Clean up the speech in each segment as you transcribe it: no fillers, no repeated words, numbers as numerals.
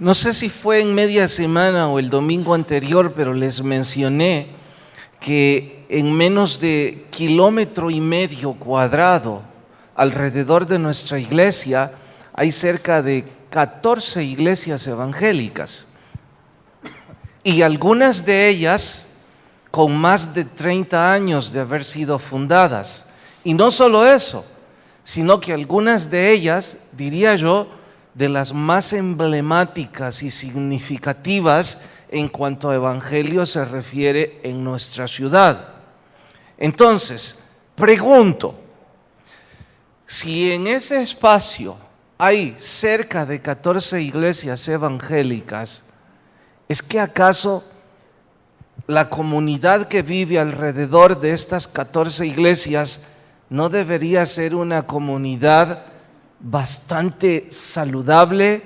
No sé si fue en media semana o el domingo anterior, pero les mencioné que en menos de 1,5 km² alrededor de nuestra iglesia hay cerca de 14 iglesias evangélicas y algunas de ellas con más de 30 años de haber sido fundadas. Y no solo eso, sino que algunas de ellas, diría yo, de las más emblemáticas y significativas en cuanto a evangelio se refiere en nuestra ciudad. Entonces, pregunto, si en ese espacio hay cerca de 14 iglesias evangélicas, ¿es que acaso la comunidad que vive alrededor de estas 14 iglesias no debería ser una comunidad bastante saludable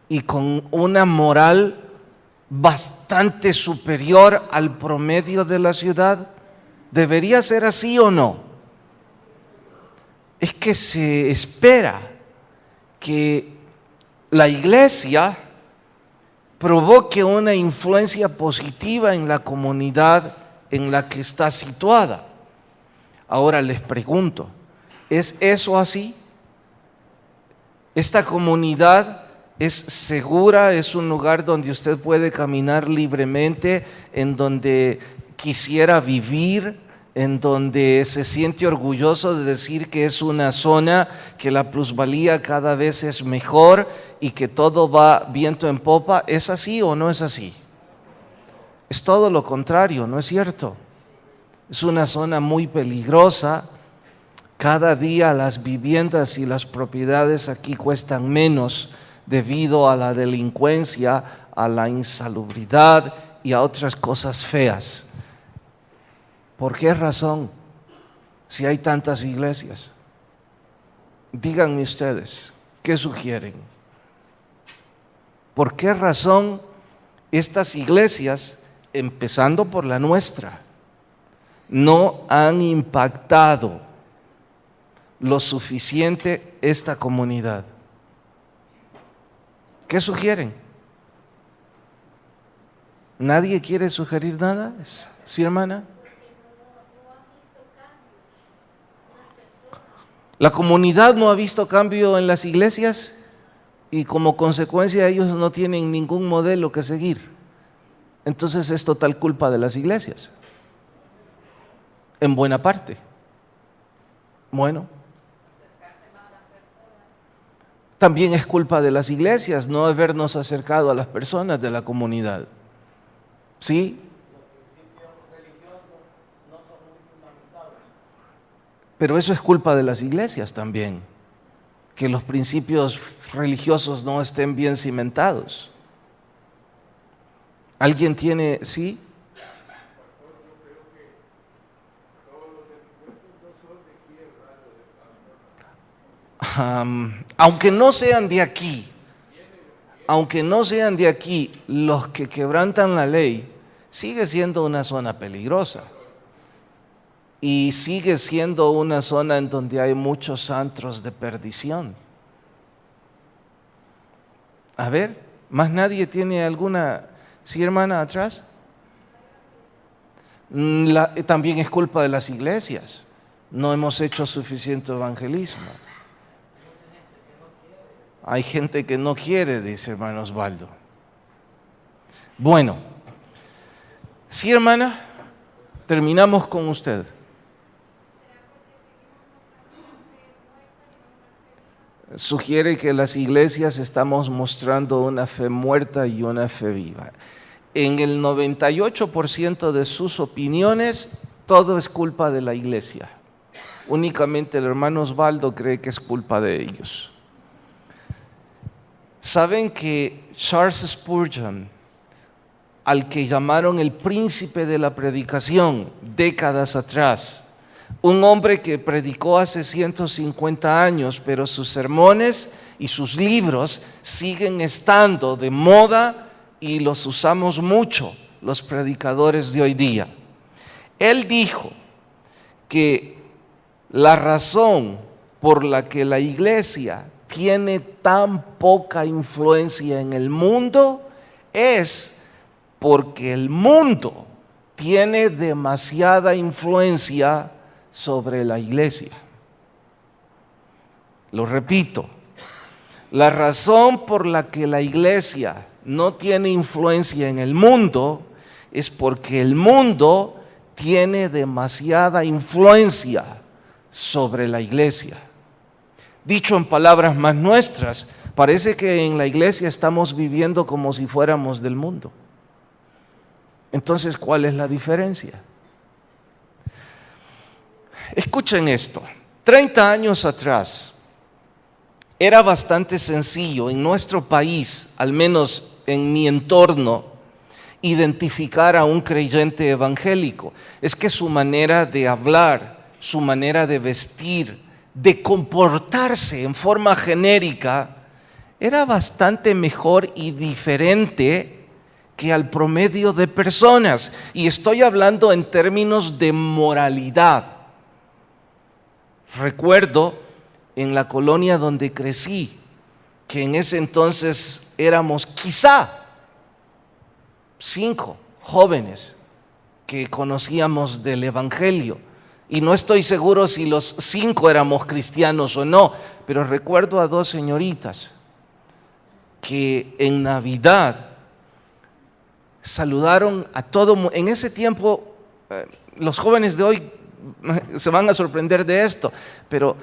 y con una moral bastante superior al promedio de la ciudad? ¿Debería ser así o no? Es que se espera que la iglesia provoque una influencia positiva en la comunidad en la que está situada. Ahora les pregunto, ¿es eso así? ¿Esta comunidad es segura? ¿Es un lugar donde usted puede caminar libremente, en donde quisiera vivir, en donde se siente orgulloso de decir que es una zona que la plusvalía cada vez es mejor y que todo va viento en popa? ¿Es así o no es así? Es todo lo contrario, ¿no es cierto? Es una zona muy peligrosa. Cada día las viviendas y las propiedades aquí cuestan menos debido a la delincuencia, a la insalubridad y a otras cosas feas. ¿Por qué razón, si hay tantas iglesias? Díganme ustedes, ¿qué sugieren? ¿Por qué razón estas iglesias, empezando por la nuestra, no han impactado lo suficiente esta comunidad? ¿Qué sugieren? ¿Nadie quiere sugerir nada? ¿Sí, hermana? La comunidad no ha visto cambio en las iglesias y como consecuencia ellos no tienen ningún modelo que seguir. Entonces es total culpa de las iglesias, en buena parte. Bueno, también es culpa de las iglesias no habernos acercado a las personas de la comunidad. ¿Sí? Pero eso es culpa de las iglesias también, que los principios religiosos no estén bien cimentados. ¿Alguien tiene, sí? Aunque no sean de aquí, los que quebrantan la ley, sigue siendo una zona peligrosa. Y sigue siendo una zona en donde hay muchos antros de perdición. A ver, ¿más nadie tiene alguna? ¿Sí, hermana, atrás? También es culpa de las iglesias. No hemos hecho suficiente evangelismo. Hay gente que no quiere, dice hermano Osvaldo. Bueno, sí, hermana, terminamos con usted. Sugiere que las iglesias estamos mostrando una fe muerta y una fe viva. En el 98% de sus opiniones, todo es culpa de la iglesia. Únicamente el hermano Osvaldo cree que es culpa de ellos. ¿Saben que Charles Spurgeon, al que llamaron el príncipe de la predicación décadas atrás, un hombre que predicó hace 150 años, pero sus sermones y sus libros siguen estando de moda y los usamos mucho los predicadores de hoy día? Él dijo que la razón por la que la iglesia tiene tan poca influencia en el mundo es porque el mundo tiene demasiada influencia sobre la iglesia. Lo repito, la razón por la que la iglesia no tiene influencia en el mundo es porque el mundo tiene demasiada influencia sobre la iglesia. Dicho en palabras más nuestras, parece que en la iglesia estamos viviendo como si fuéramos del mundo. Entonces, ¿cuál es la diferencia? Escuchen esto. 30 años atrás, era bastante sencillo en nuestro país, al menos en mi entorno, identificar a un creyente evangélico. Es que su manera de hablar, su manera de vestir, de comportarse en forma genérica, era bastante mejor y diferente que al promedio de personas. Y estoy hablando en términos de moralidad. Recuerdo en la colonia donde crecí, que en ese entonces éramos quizá 5 jóvenes que conocíamos del Evangelio. Y no estoy seguro si los 5 éramos cristianos o no, pero recuerdo a 2 señoritas que en Navidad saludaron a todo mundo. En ese tiempo, los jóvenes de hoy se van a sorprender de esto, pero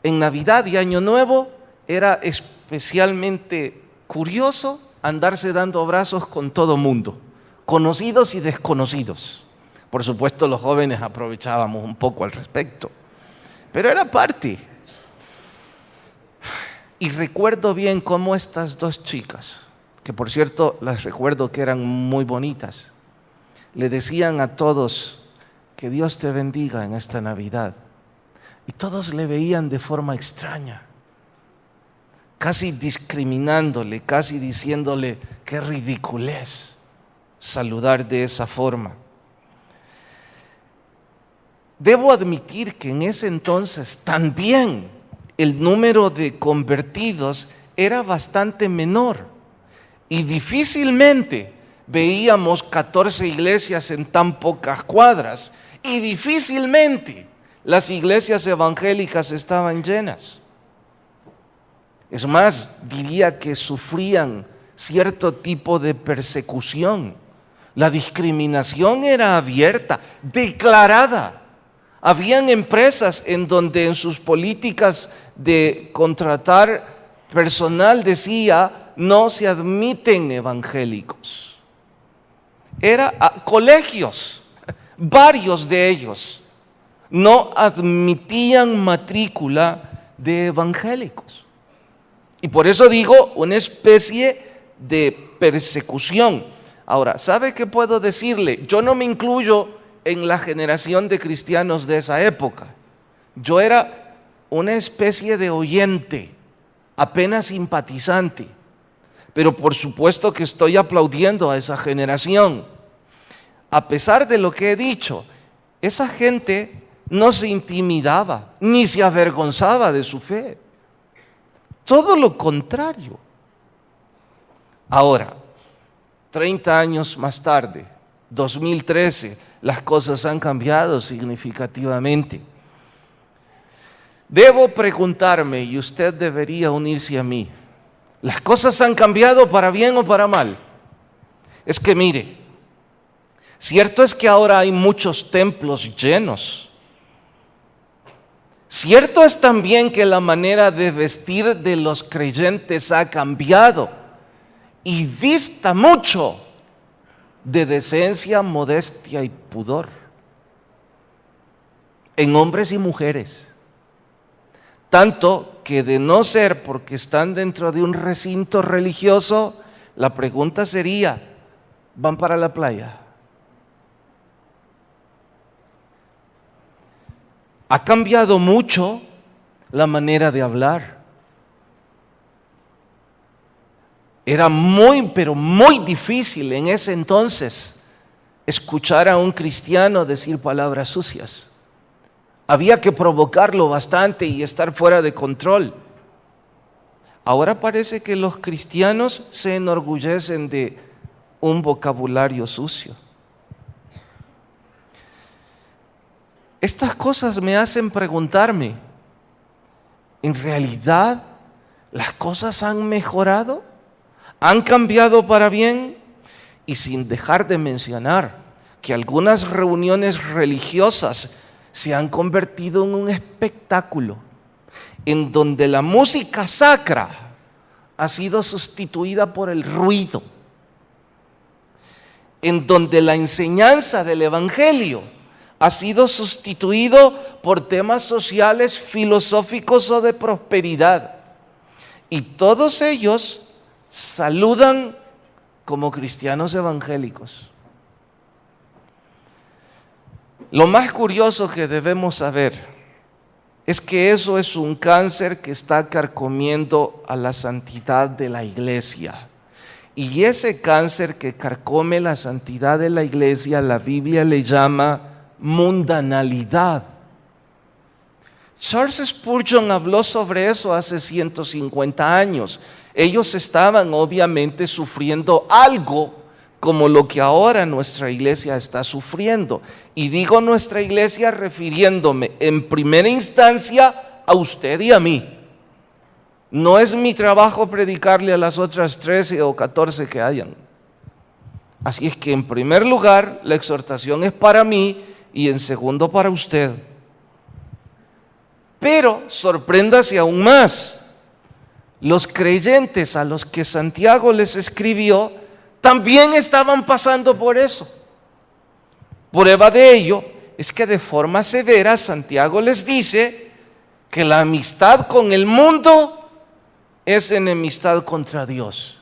en Navidad y Año Nuevo era especialmente curioso andarse dando abrazos con todo mundo, conocidos y desconocidos. Por supuesto, los jóvenes aprovechábamos un poco al respecto, pero era parte. Y recuerdo bien cómo estas 2 chicas, que por cierto las recuerdo que eran muy bonitas, le decían a todos: que Dios te bendiga en esta Navidad. Y todos le veían de forma extraña, casi discriminándole, casi diciéndole: qué ridiculez saludar de esa forma. Debo admitir que en ese entonces también el número de convertidos era bastante menor y difícilmente veíamos 14 iglesias en tan pocas cuadras y difícilmente las iglesias evangélicas estaban llenas. Es más, diría que sufrían cierto tipo de persecución. La discriminación era abierta, declarada. Habían empresas en donde en sus políticas de contratar personal decía: no se admiten evangélicos. Colegios, varios de ellos, no admitían matrícula de evangélicos. Y por eso digo, una especie de persecución. Ahora, ¿sabe qué puedo decirle? Yo no me incluyo en la generación de cristianos de esa época. Yo era una especie de oyente, apenas simpatizante. Pero por supuesto que estoy aplaudiendo a esa generación. A pesar de lo que he dicho, esa gente no se intimidaba, ni se avergonzaba de su fe. Todo lo contrario. Ahora, 30 años más tarde, 2013, las cosas han cambiado significativamente. Debo preguntarme, y usted debería unirse a mí, ¿las cosas han cambiado para bien o para mal? Es que mire, cierto es que ahora hay muchos templos llenos. Cierto es también que la manera de vestir de los creyentes ha cambiado y dista mucho de decencia, modestia y pudor en hombres y mujeres. Tanto que de no ser porque están dentro de un recinto religioso, la pregunta sería: ¿van para la playa? Ha cambiado mucho la manera de hablar. Era muy, pero muy difícil en ese entonces escuchar a un cristiano decir palabras sucias. Había que provocarlo bastante y estar fuera de control. Ahora parece que los cristianos se enorgullecen de un vocabulario sucio. Estas cosas me hacen preguntarme, ¿en realidad las cosas han mejorado? ¿Han cambiado para bien? Y sin dejar de mencionar que algunas reuniones religiosas se han convertido en un espectáculo en donde la música sacra ha sido sustituida por el ruido, en donde la enseñanza del Evangelio ha sido sustituido por temas sociales, filosóficos o de prosperidad. Y todos ellos saludan como cristianos evangélicos. Lo más curioso que debemos saber es que eso es un cáncer que está carcomiendo a la santidad de la iglesia. Y ese cáncer que carcome la santidad de la iglesia, la Biblia le llama mundanalidad. Charles Spurgeon habló sobre eso hace 150 años. Ellos estaban obviamente sufriendo algo como lo que ahora nuestra iglesia está sufriendo. Y digo nuestra iglesia refiriéndome en primera instancia a usted y a mí. No es mi trabajo predicarle a las otras 13 o 14 que hayan. Así es que en primer lugar la exhortación es para mí y en segundo para usted. Pero sorpréndase aún más, los creyentes a los que Santiago les escribió también estaban pasando por eso. Prueba de ello es que de forma severa Santiago les dice que la amistad con el mundo es enemistad contra Dios.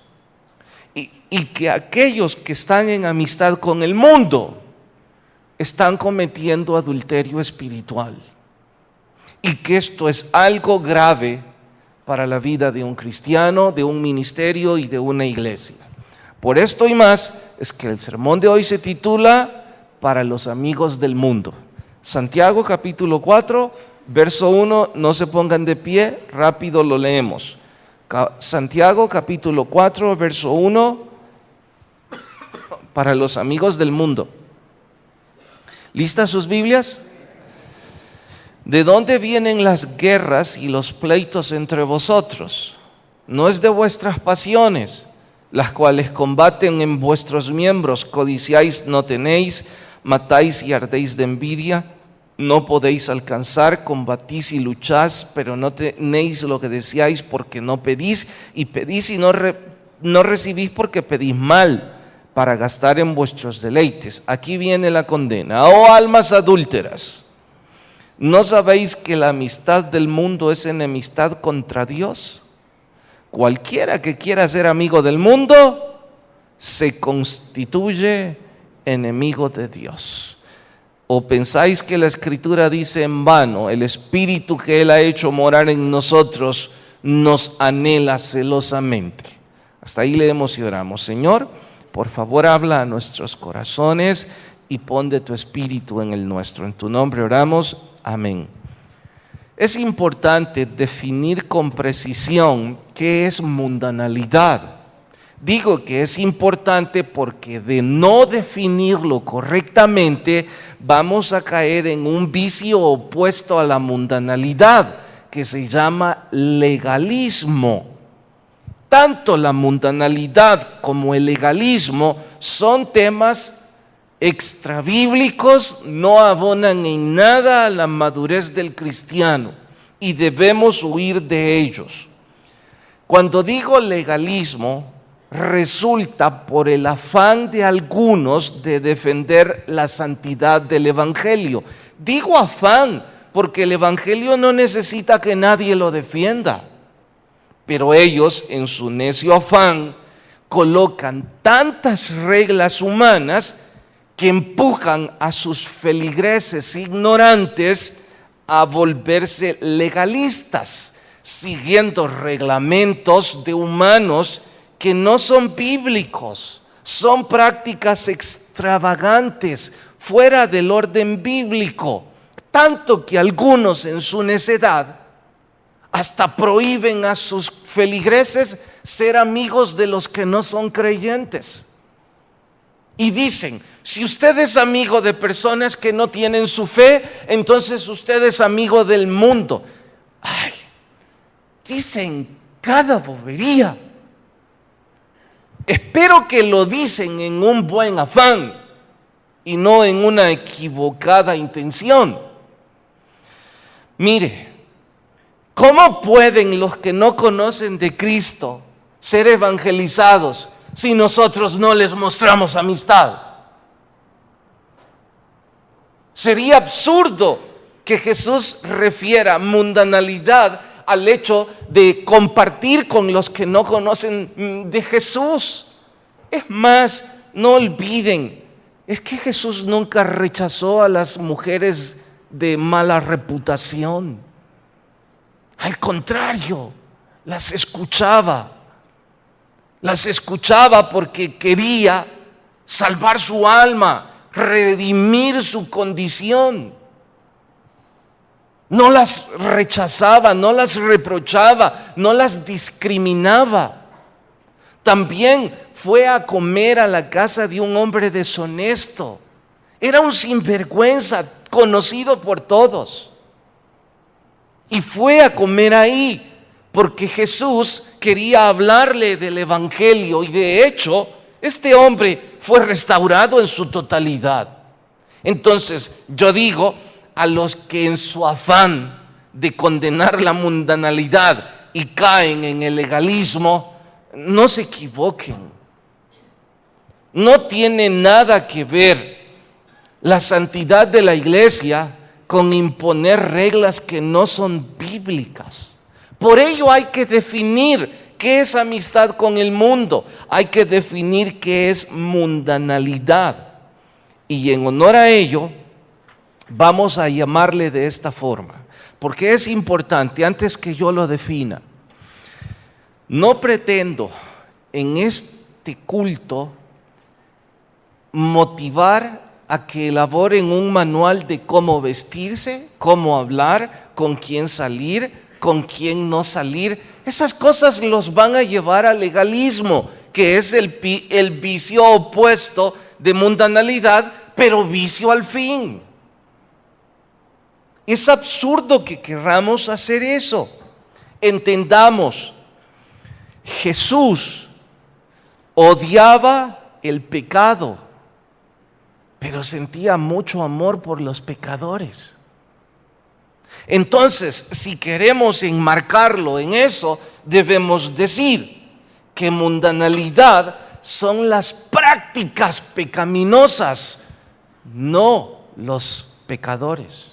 Y que aquellos que están en amistad con el mundo están cometiendo adulterio espiritual. Y que esto es algo grave para la vida de un cristiano, de un ministerio y de una iglesia. Por esto y más es que el sermón de hoy se titula Para los amigos del mundo. Santiago capítulo 4, verso 1, no se pongan de pie, rápido lo leemos. Santiago capítulo 4, verso 1, para los amigos del mundo. ¿Listas sus Biblias? ¿De dónde vienen las guerras y los pleitos entre vosotros? ¿No es de vuestras pasiones, las cuales combaten en vuestros miembros? Codiciáis, no tenéis, matáis y ardéis de envidia, no podéis alcanzar, combatís y lucháis, pero no tenéis lo que deseáis porque no pedís, y pedís y no recibís porque pedís mal, para gastar en vuestros deleites. Aquí viene la condena. Oh almas adúlteras, ¿no sabéis que la amistad del mundo es enemistad contra Dios? Cualquiera que quiera ser amigo del mundo se constituye enemigo de Dios. ¿O pensáis que la Escritura dice en vano, el Espíritu que Él ha hecho morar en nosotros nos anhela celosamente? Hasta ahí leemos y oramos. Señor, por favor habla a nuestros corazones y pon de tu Espíritu en el nuestro. En tu nombre oramos. Amén. Es importante definir con precisión qué es mundanalidad. Digo que es importante porque de no definirlo correctamente vamos a caer en un vicio opuesto a la mundanalidad que se llama legalismo. Tanto la mundanalidad como el legalismo son temas extrabíblicos, no abonan en nada a la madurez del cristiano y debemos huir de ellos. Cuando digo legalismo, resulta por el afán de algunos de defender la santidad del Evangelio. Digo afán porque el Evangelio no necesita que nadie lo defienda, pero ellos en su necio afán colocan tantas reglas humanas que empujan a sus feligreses ignorantes a volverse legalistas, siguiendo reglamentos de humanos que no son bíblicos, son prácticas extravagantes, fuera del orden bíblico, tanto que algunos en su necedad hasta prohíben a sus feligreses ser amigos de los que no son creyentes. Y dicen, si usted es amigo de personas que no tienen su fe, entonces usted es amigo del mundo. Ay, dicen cada bobería. Espero que lo dicen en un buen afán y no en una equivocada intención. Mire, ¿cómo pueden los que no conocen de Cristo ser evangelizados si nosotros no les mostramos amistad? Sería absurdo que Jesús refiera mundanalidad al hecho de compartir con los que no conocen de Jesús. Es más, no olviden, es que Jesús nunca rechazó a las mujeres de mala reputación. Al contrario, las escuchaba. Las escuchaba porque quería salvar su alma, redimir su condición. No las rechazaba, no las reprochaba, no las discriminaba. También fue a comer a la casa de un hombre deshonesto. Era un sinvergüenza conocido por todos. Y fue a comer ahí porque Jesús quería hablarle del evangelio. Y de hecho, este hombre fue restaurado en su totalidad. Entonces, yo digo, a los que en su afán de condenar la mundanalidad y caen en el legalismo, no se equivoquen. No tiene nada que ver la santidad de la iglesia con imponer reglas que no son bíblicas. Por ello hay que definir qué es amistad con el mundo. Hay que definir qué es mundanalidad. Y en honor a ello, vamos a llamarle de esta forma, porque es importante, antes que yo lo defina. No pretendo en este culto motivar a que elaboren un manual de cómo vestirse, cómo hablar, con quién salir, con quién no salir. Esas cosas los van a llevar al legalismo, que es el vicio opuesto de mundanalidad, pero vicio al fin. Es absurdo que querramos hacer eso. Entendamos, Jesús odiaba el pecado, pero sentía mucho amor por los pecadores. Entonces, si queremos enmarcarlo en eso, debemos decir que mundanalidad son las prácticas pecaminosas, no los pecadores.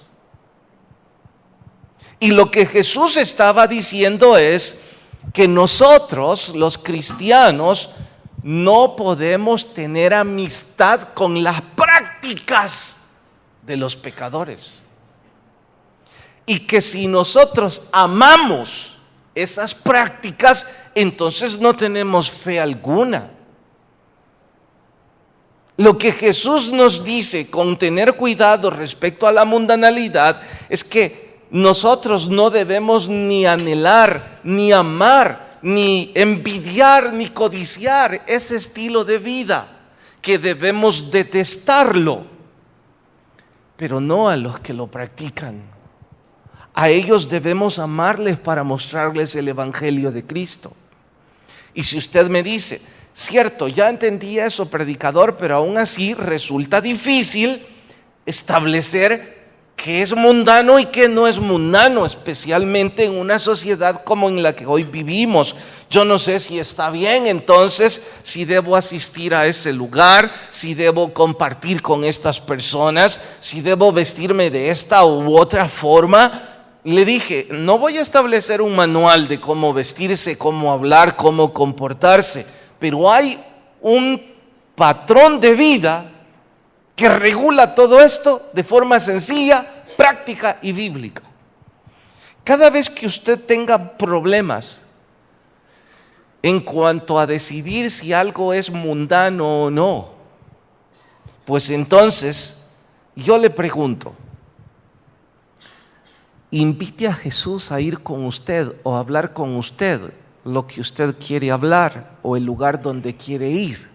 Y lo que Jesús estaba diciendo es que nosotros, los cristianos, no podemos tener amistad con las prácticas de los pecadores. Y que si nosotros amamos esas prácticas, entonces no tenemos fe alguna. Lo que Jesús nos dice con tener cuidado respecto a la mundanalidad es que nosotros no debemos ni anhelar, ni amar, ni envidiar, ni codiciar ese estilo de vida, que debemos detestarlo, pero no a los que lo practican. A ellos debemos amarles para mostrarles el evangelio de Cristo. Y si usted me dice, cierto, ya entendí eso, predicador, pero aún así resulta difícil establecer qué es mundano y qué no es mundano, especialmente en una sociedad como en la que hoy vivimos. Yo no sé si está bien, entonces, si debo asistir a ese lugar, si debo compartir con estas personas, si debo vestirme de esta u otra forma. Le dije, no voy a establecer un manual de cómo vestirse, cómo hablar, cómo comportarse, pero hay un patrón de vida que regula todo esto de forma sencilla, práctica y bíblica. Cada vez que usted tenga problemas en cuanto a decidir si algo es mundano o no, pues entonces yo le pregunto, invite a Jesús a ir con usted o a hablar con usted lo que usted quiere hablar o el lugar donde quiere ir.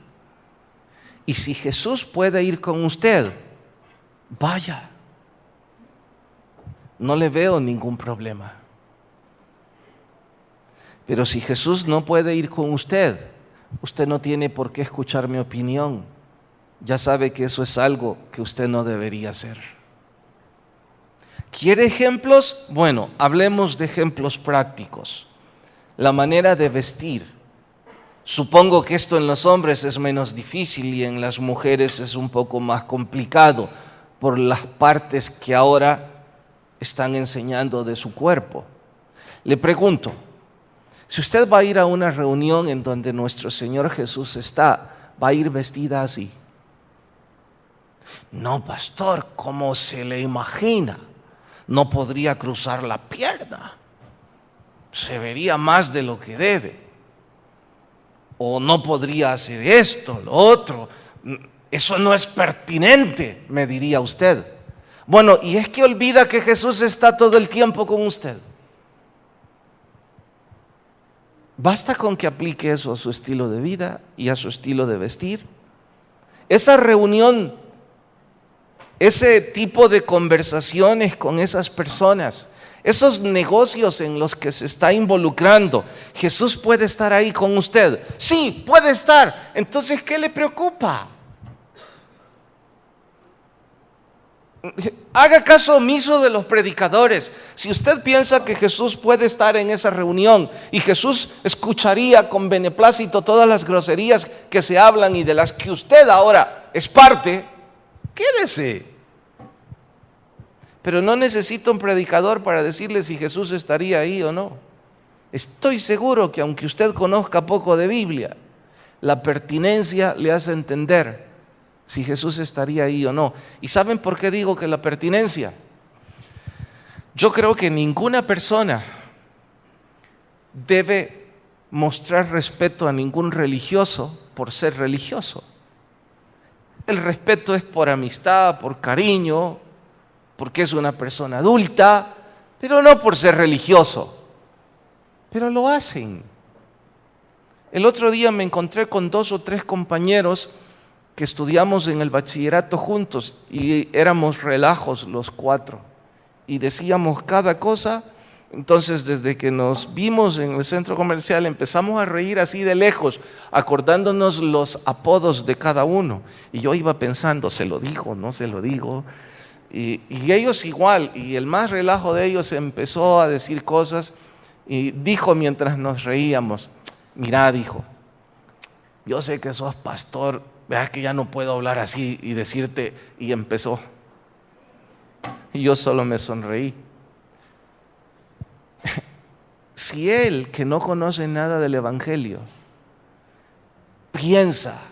Y si Jesús puede ir con usted, vaya. No le veo ningún problema. Pero si Jesús no puede ir con usted, usted no tiene por qué escuchar mi opinión. Ya sabe que eso es algo que usted no debería hacer. ¿Quiere ejemplos? Bueno, hablemos de ejemplos prácticos. La manera de vestir. Supongo que esto en los hombres es menos difícil y en las mujeres es un poco más complicado por las partes que ahora están enseñando de su cuerpo. Le pregunto, si usted va a ir a una reunión en donde nuestro Señor Jesús está, ¿va a ir vestida así? No, pastor, ¿cómo se le imagina? No podría cruzar la pierna. Se vería más de lo que debe. O no podría hacer esto, lo otro. Eso no es pertinente, me diría usted. Bueno, y es que olvida que Jesús está todo el tiempo con usted. Basta con que aplique eso a su estilo de vida y a su estilo de vestir. Esa reunión, ese tipo de conversaciones con esas personas, esos negocios en los que se está involucrando, ¿Jesús puede estar ahí con usted? Sí, puede estar. Entonces, ¿qué le preocupa? Haga caso omiso de los predicadores. Si usted piensa que Jesús puede estar en esa reunión y Jesús escucharía con beneplácito todas las groserías que se hablan y de las que usted ahora es parte, quédese. Pero no necesita un predicador para decirle si Jesús estaría ahí o no. Estoy seguro que aunque usted conozca poco de Biblia, la pertinencia le hace entender si Jesús estaría ahí o no. ¿Y saben por qué digo que la pertinencia? Yo creo que ninguna persona debe mostrar respeto a ningún religioso por ser religioso. El respeto es por amistad, por cariño, porque es una persona adulta, pero no por ser religioso. Pero lo hacen. El otro día me encontré con 2 o 3 compañeros que estudiamos en el bachillerato juntos y éramos relajos los 4 y decíamos cada cosa. Entonces, desde que nos vimos en el centro comercial empezamos a reír así de lejos, acordándonos los apodos de cada uno. Y yo iba pensando, ¿se lo digo? ¿No se lo digo? Y ellos igual, y el más relajo de ellos empezó a decir cosas y dijo mientras nos reíamos, mira, dijo, yo sé que sos pastor, veas que ya no puedo hablar así y decirte, y empezó. Y yo solo me sonreí. Si él, que no conoce nada del Evangelio, piensa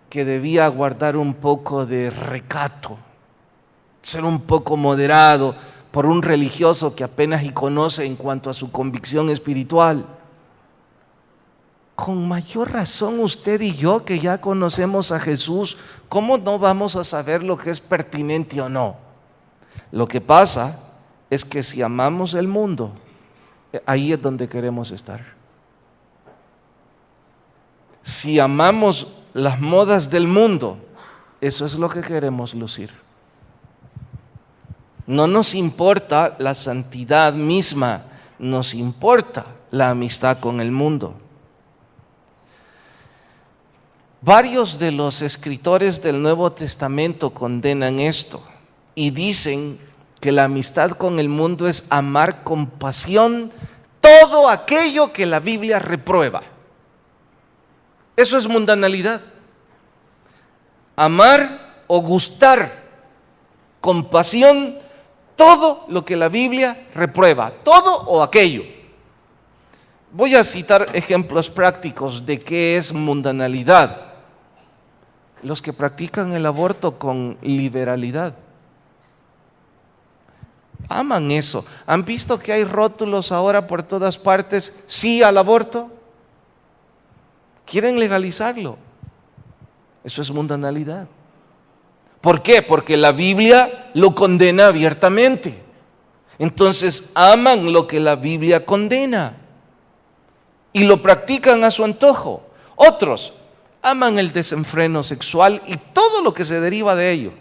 que debía guardar un poco de recato, ser un poco moderado por un religioso que apenas y conoce en cuanto a su convicción espiritual, con mayor razón usted y yo que ya conocemos a Jesús, ¿cómo no vamos a saber lo que es pertinente o no? Lo que pasa es que si amamos el mundo, ahí es donde queremos estar. Si amamos las modas del mundo, eso es lo que queremos lucir. No nos importa la santidad misma, nos importa la amistad con el mundo. Varios de los escritores del Nuevo Testamento condenan esto y dicen que la amistad con el mundo es amar con pasión todo aquello que la Biblia reprueba. Eso es mundanalidad. Amar o gustar con pasión todo lo que la Biblia reprueba, todo o aquello. Voy a citar ejemplos prácticos de qué es mundanalidad. Los que practican el aborto con liberalidad. Aman eso. ¿Han visto que hay rótulos ahora por todas partes? Sí al aborto. Quieren legalizarlo. Eso es mundanalidad. ¿Por qué? Porque la Biblia lo condena abiertamente. Entonces aman lo que la Biblia condena. y lo practican a su antojo. Otros aman el desenfreno sexual y todo lo que se deriva de ello,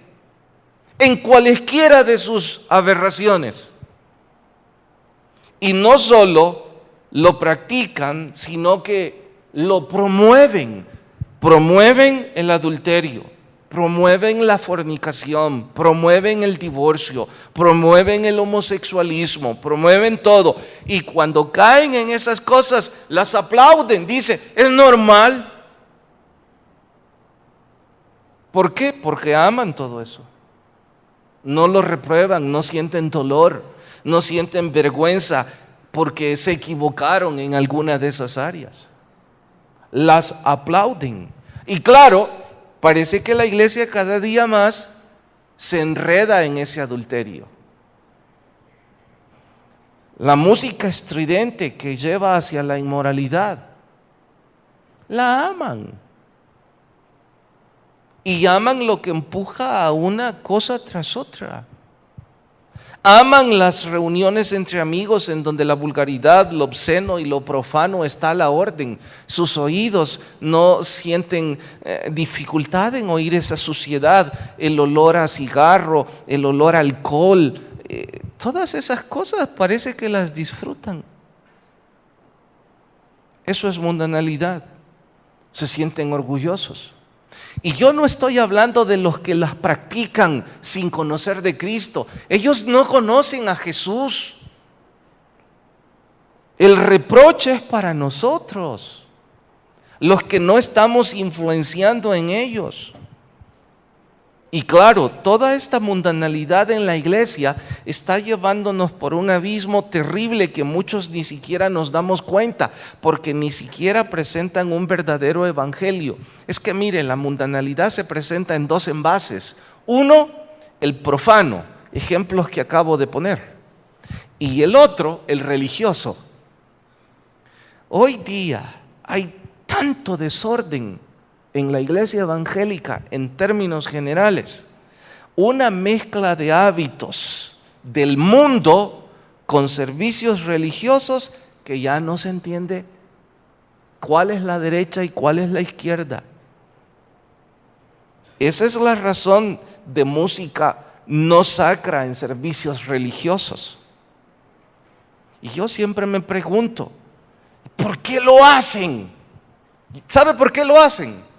en cualesquiera de sus aberraciones. Y no solo lo practican, sino que lo promueven. Promueven el adulterio, promueven la fornicación, promueven el divorcio, promueven el homosexualismo, promueven todo. Y cuando caen en esas cosas, las aplauden. Dice, es normal. ¿Por qué? Porque aman todo eso. No lo reprueban, no sienten dolor, no sienten vergüenza porque se equivocaron en alguna de esas áreas. Las aplauden. Y claro, parece que la iglesia cada día más se enreda en ese adulterio. La música estridente que lleva hacia la inmoralidad, la aman. Y aman lo que empuja a una cosa tras otra. Aman las reuniones entre amigos en donde la vulgaridad, lo obsceno y lo profano está a la orden. Sus oídos no sienten dificultad en oír esa suciedad, el olor a cigarro, el olor a alcohol. Todas esas cosas parece que las disfrutan. Eso es mundanalidad. Se sienten orgullosos. Y yo no estoy hablando de los que las practican sin conocer de Cristo. Ellos no conocen a Jesús. El reproche es para nosotros, los que no estamos influenciando en ellos. Y claro, toda esta mundanalidad en la iglesia está llevándonos por un abismo terrible que muchos ni siquiera nos damos cuenta, porque ni siquiera presentan un verdadero evangelio. Es que mire, la mundanalidad se presenta en dos envases. Uno, el profano, ejemplos que acabo de poner. Y el otro, el religioso. Hoy día hay tanto desorden en la iglesia evangélica, en términos generales, una mezcla de hábitos del mundo con servicios religiosos que ya no se entiende cuál es la derecha y cuál es la izquierda. Esa es la razón de música no sacra en servicios religiosos. Y yo siempre me pregunto, ¿por qué lo hacen? ¿Sabe por qué lo hacen?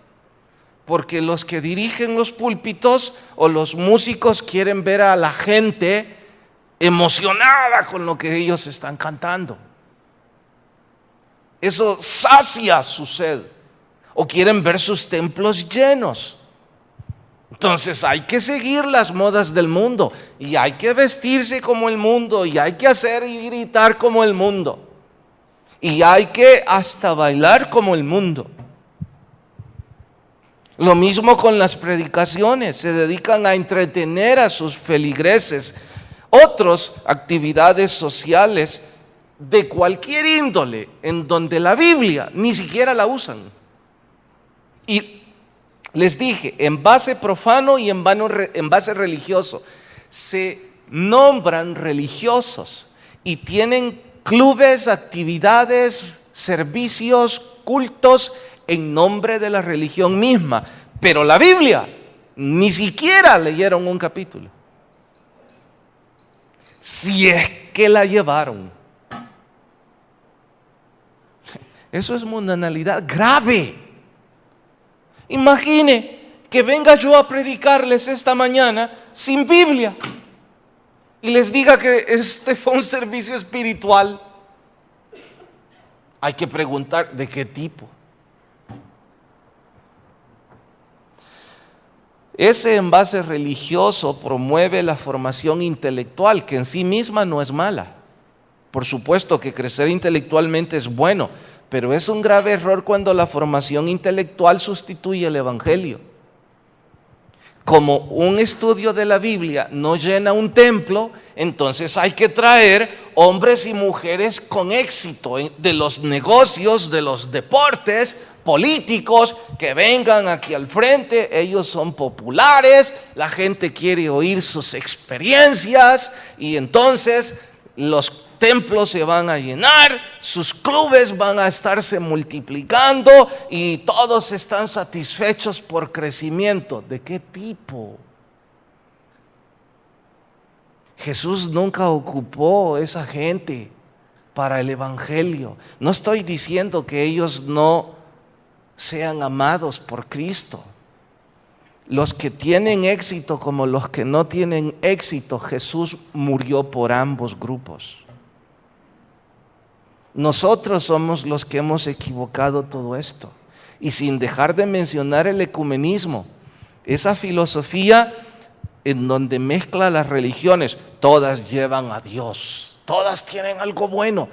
Porque los que dirigen los púlpitos o los músicos quieren ver a la gente emocionada con lo que ellos están cantando. Eso sacia su sed. O quieren ver sus templos llenos. Entonces hay que seguir las modas del mundo. Y hay que vestirse como el mundo. Y hay que hacer y gritar como el mundo. Y hay que hasta bailar como el mundo. Lo mismo con las predicaciones, se dedican a entretener a sus feligreses. Otros, actividades sociales de cualquier índole, en donde la Biblia ni siquiera la usan. Y les dije, en base profano y en base religioso, se nombran religiosos y tienen clubes, actividades, servicios, cultos, en nombre de la religión misma, pero la Biblia ni siquiera leyeron un capítulo, si es que la llevaron. Eso es mundanalidad grave. Imagine que venga yo a predicarles esta mañana sin Biblia y les diga que este fue un servicio espiritual. Hay que preguntar, ¿de qué tipo? Ese envase religioso promueve la formación intelectual, que en sí misma no es mala. Por supuesto que crecer intelectualmente es bueno, pero es un grave error cuando la formación intelectual sustituye el evangelio. Como un estudio de la Biblia no llena un templo, entonces hay que traer hombres y mujeres con éxito de los negocios, de los deportes, políticos, que vengan aquí al frente. Ellos son populares, la gente quiere oír sus experiencias y entonces los templos se van a llenar, sus clubes van a estarse multiplicando y todos están satisfechos por crecimiento. ¿De qué tipo? Jesús nunca ocupó esa gente para el evangelio. No estoy diciendo que ellos no sean amados por Cristo. Los que tienen éxito como los que no tienen éxito, Jesús murió por ambos grupos. Nosotros somos los que hemos equivocado todo esto. Y sin dejar de mencionar el ecumenismo, esa filosofía en donde mezcla las religiones, todas llevan a Dios, todas tienen algo bueno.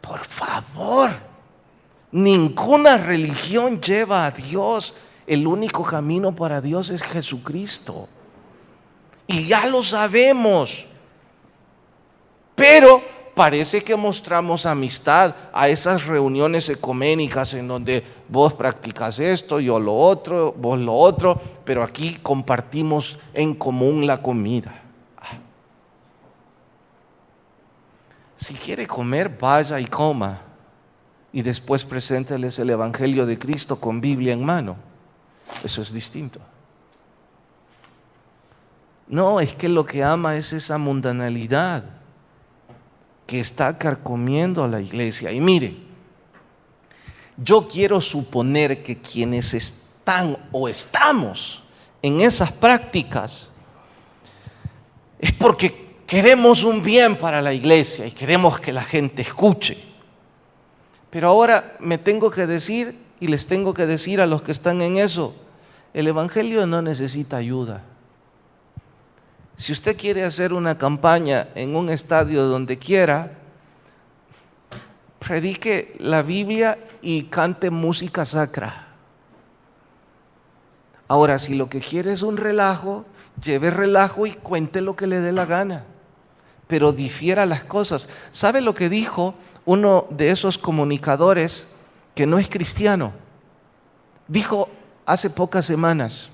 Por favor, ninguna religión lleva a Dios. El único camino para Dios es Jesucristo. Y ya lo sabemos. Pero parece que mostramos amistad a esas reuniones ecuménicas en donde vos practicas esto, yo lo otro, vos lo otro, pero aquí compartimos en común la comida. Si quiere comer, vaya y coma. Y después presénteles el Evangelio de Cristo con Biblia en mano. Eso es distinto. No, es que lo que ama es esa mundanalidad que está carcomiendo a la iglesia. Y mire, yo quiero suponer que quienes están o estamos en esas prácticas es porque queremos un bien para la iglesia y queremos que la gente escuche. Pero ahora me tengo que decir y les tengo que decir a los que están en eso, el evangelio no necesita ayuda. Si usted quiere hacer una campaña en un estadio donde quiera, predique la Biblia y cante música sacra. Ahora, si lo que quiere es un relajo, lleve relajo y cuente lo que le dé la gana, pero difiera las cosas. ¿Sabe lo que dijo uno de esos comunicadores que no es cristiano? Dijo hace pocas semanas,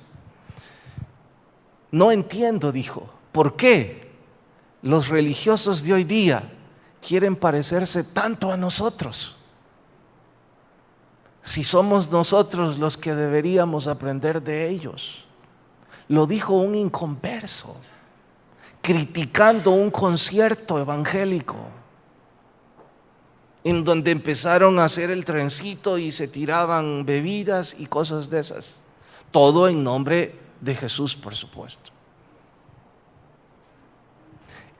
no entiendo, dijo, ¿por qué los religiosos de hoy día quieren parecerse tanto a nosotros? Si somos nosotros los que deberíamos aprender de ellos. Lo dijo un inconverso, criticando un concierto evangélico, en donde empezaron a hacer el trencito y se tiraban bebidas y cosas de esas. Todo en nombre de Jesús, por supuesto.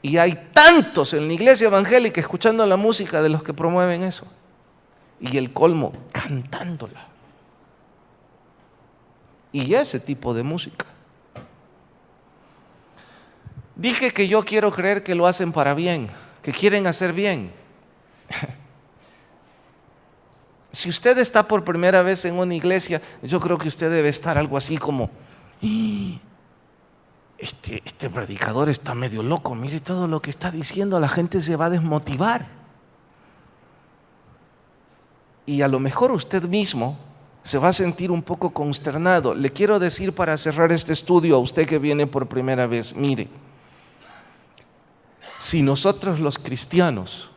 Y hay tantos en la iglesia evangélica escuchando la música de los que promueven eso. Y el colmo, cantándola. Y ese tipo de música. Dije que yo quiero creer que lo hacen para bien, que quieren hacer bien. Si usted está por primera vez en una iglesia, yo creo que usted debe estar algo así como, este predicador está medio loco, mire todo lo que está diciendo, la gente se va a desmotivar. Y a lo mejor usted mismo se va a sentir un poco consternado. Le quiero decir para cerrar este estudio a usted que viene por primera vez, mire, si nosotros los cristianos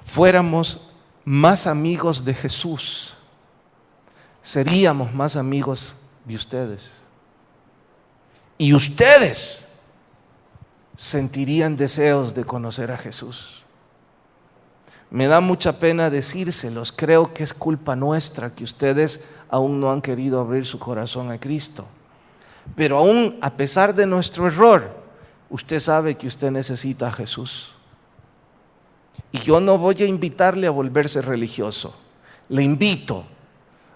fuéramos más amigos de Jesús, seríamos más amigos de ustedes. Y ustedes sentirían deseos de conocer a Jesús. Me da mucha pena decírselos, creo que es culpa nuestra que ustedes aún no han querido abrir su corazón a Cristo. Pero aún a pesar de nuestro error, usted sabe que usted necesita a Jesús. Y yo no voy a invitarle a volverse religioso. Le invito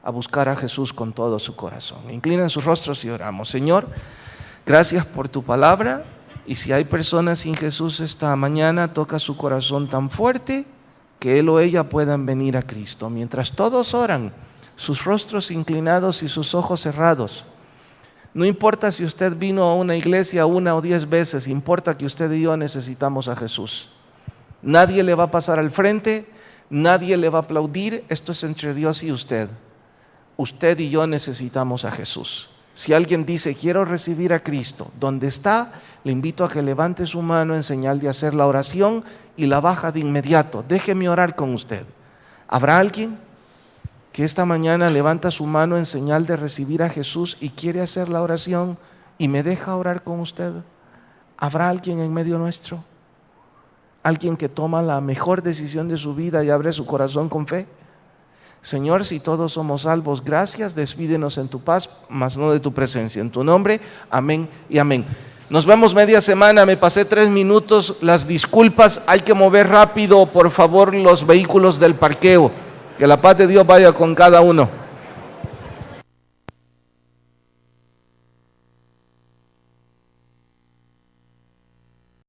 a buscar a Jesús con todo su corazón. Inclinen sus rostros y oramos. Señor, gracias por tu palabra. Y si hay personas sin Jesús esta mañana, toca su corazón tan fuerte que él o ella puedan venir a Cristo. Mientras todos oran, sus rostros inclinados y sus ojos cerrados. No importa si usted vino a una iglesia 1 o 10 veces, importa que usted y yo necesitamos a Jesús. Nadie le va a pasar al frente, nadie le va a aplaudir, esto es entre Dios y usted. Usted y yo necesitamos a Jesús. Si alguien dice, quiero recibir a Cristo, donde está, le invito a que levante su mano en señal de hacer la oración y la baja de inmediato. Déjeme orar con usted. ¿Habrá alguien que esta mañana levanta su mano en señal de recibir a Jesús y quiere hacer la oración y me deja orar con usted? ¿Habrá alguien en medio nuestro? ¿Alguien que toma la mejor decisión de su vida y abre su corazón con fe? Señor, si todos somos salvos, gracias, despídenos en tu paz, mas no de tu presencia. En tu nombre, amén y amén. Nos vemos media semana, me pasé 3 minutos, las disculpas, hay que mover rápido, por favor, los vehículos del parqueo. Que la paz de Dios vaya con cada uno.